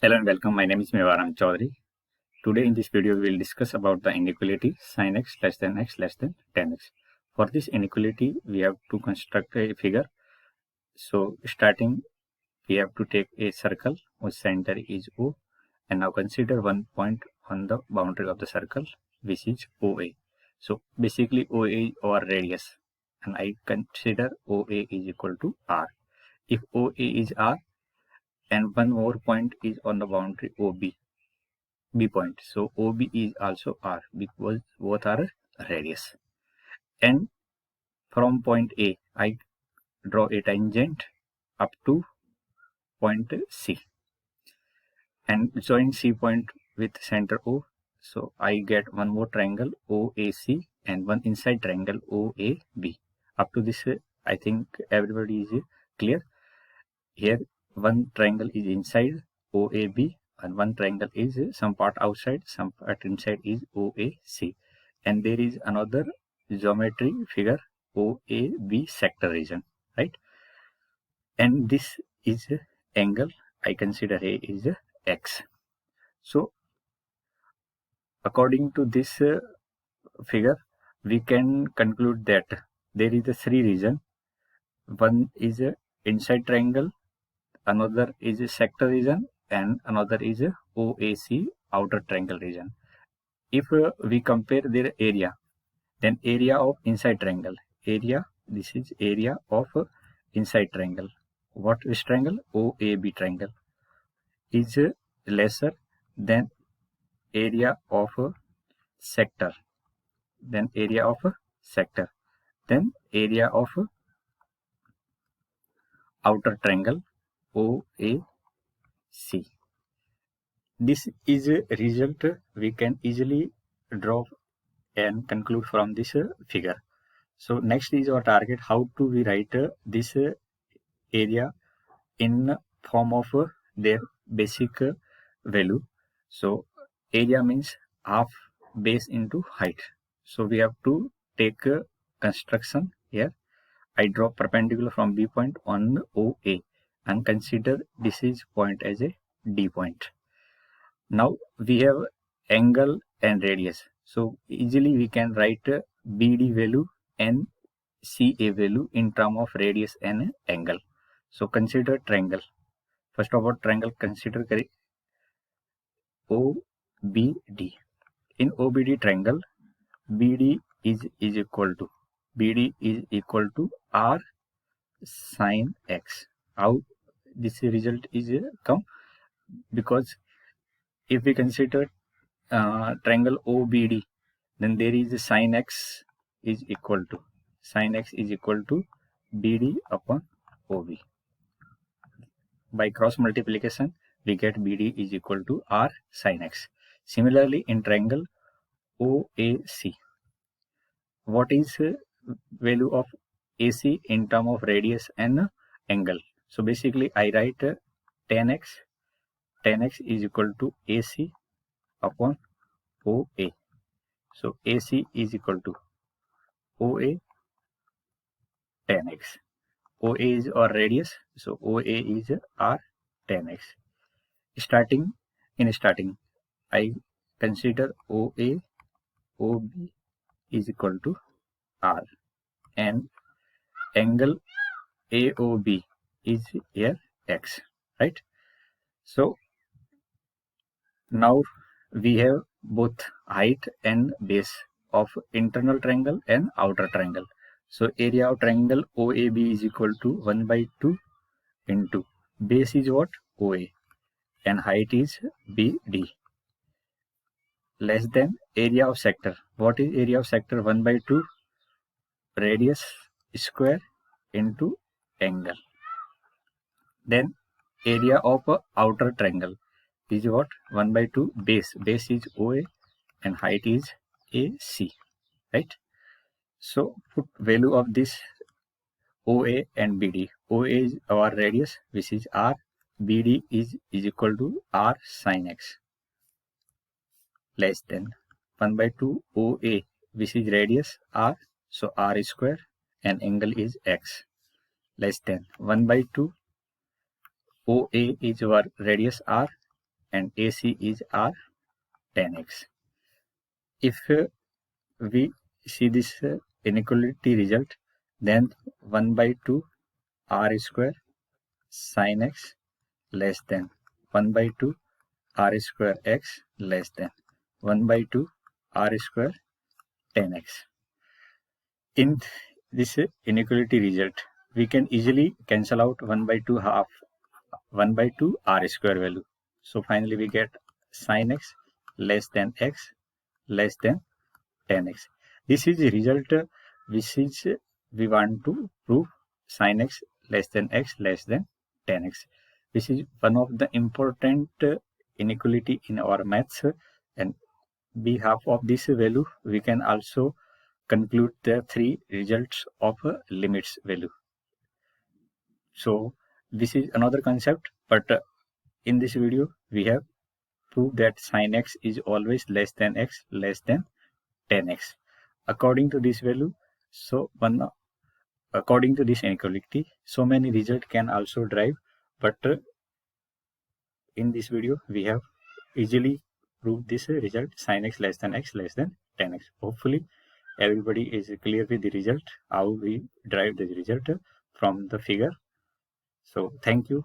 Hello and welcome. My name is Mevaram Chaudhary. Today in this video we will discuss about the inequality sin x less than 10x. For this inequality we have to construct a figure. So starting we have to take a circle whose center is O, and now consider one point on the boundary of the circle which is OA. So basically OA is our radius, and I consider OA is equal to R. If OA is R and one more point is on the boundary OB, B point. So OB is also R because both are radius. And from point A, I draw a tangent up to point C and join C point with center O. So I get one more triangle OAC and one inside triangle OAB. Up to this, I think everybody is clear. Here, one triangle is inside OAB and one triangle is some part outside, some part inside is OAC. And there is another geometry figure OAB sector region, right? And this is angle I consider A is X. So according to this figure, we can conclude that there is a three region. One is a inside triangle, another is a sector region, and another is a OAC outer triangle region. If we compare their area, then area of inside triangle, this is area of inside triangle. What is triangle? OAB triangle is lesser than area of sector, then area of sector, then area of outer triangle OAC. This is a result we can easily draw and conclude from this figure. So next is our target. How to we write this area in form of their basic value. So area means half base into height. So we have to take construction here. I draw perpendicular from B point on OA and consider this is point as a D point. Now we have angle and radius. So easily we can write BD value and CA value in term of radius and angle. So consider triangle. First of all, triangle consider OBD. In OBD triangle, BD is equal to R sin X. How this result is come? Because if we consider triangle OBD, then there is a sin X is equal to BD upon OB. By cross multiplication, we get BD is equal to R sin X. Similarly, in triangle OAC, what is value of AC in term of radius and angle? So basically, I write tan x is equal to AC upon OA. So AC is equal to OA tan x. OA is our radius, so OA is R tan x. Starting, I consider OA, OB is equal to R, and angle AOB is here X, right? So now we have both height and base of internal triangle and outer triangle. So area of triangle OAB is equal to 1 by 2 into base is what? OA, and height is BD, less than area of sector. What is area of sector? 1 by 2 radius square into angle. Then area of outer triangle is what? 1 by 2 base is OA and height is AC, right? So put value of this OA and BD. OA is our radius, which is R. BD is equal to R sin X, less than 1 by 2 OA, which is radius R, so R is square and angle is X, less than 1 by 2 OA is our radius R and AC is R 10x. If we see this inequality result, then 1 by 2 R square sin x less than 1 by 2 R square x less than 1 by 2 R square 10x. In this inequality result, we can easily cancel out 1 by 2 half 1 by 2 R square value. So finally we get sin x less than x less than 10x. This is the result which is we want to prove sin x less than x less than 10x. This is one of the important inequality in our maths, and behalf of this value we can also conclude the three results of limits value. So this is another concept, but in this video we have proved that sin x is always less than x less than 10x according to this value. So according to this inequality, so many results can also derive, but in this video we have easily proved this result sin x less than x less than 10x. Hopefully everybody is clear with the result, how we derive the result from the figure. So thank you.